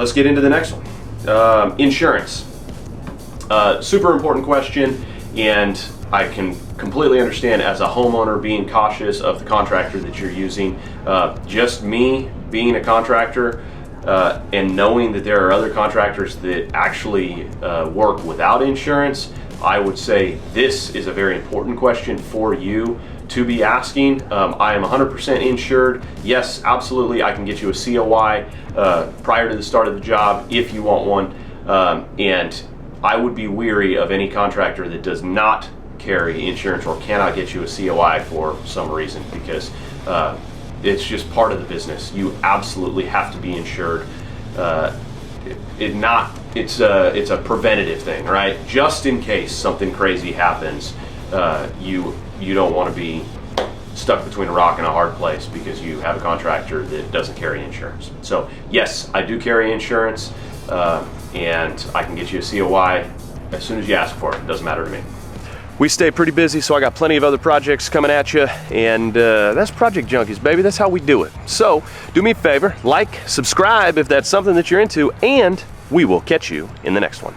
let's get into the next one. Insurance. Super important question, and I can completely understand as a homeowner being cautious of the contractor that you're using. Just me being a contractor and knowing that there are other contractors that actually work without insurance, I would say this is a very important question for you to be asking. I am 100% insured. Yes, absolutely, I can get you a COI prior to the start of the job if you want one. And I would be weary of any contractor that does not carry insurance or cannot get you a COI for some reason, because it's just part of the business. You absolutely have to be insured. It's a preventative thing, right? Just in case something crazy happens, you don't want to be stuck between a rock and a hard place because you have a contractor that doesn't carry insurance. So yes, I do carry insurance, and I can get you a COI as soon as you ask for it. It doesn't matter to me. We stay pretty busy, so I got plenty of other projects coming at you, and that's Project Junkies, baby. That's how we do it. So do me a favor, like, subscribe if that's something that you're into, and we will catch you in the next one.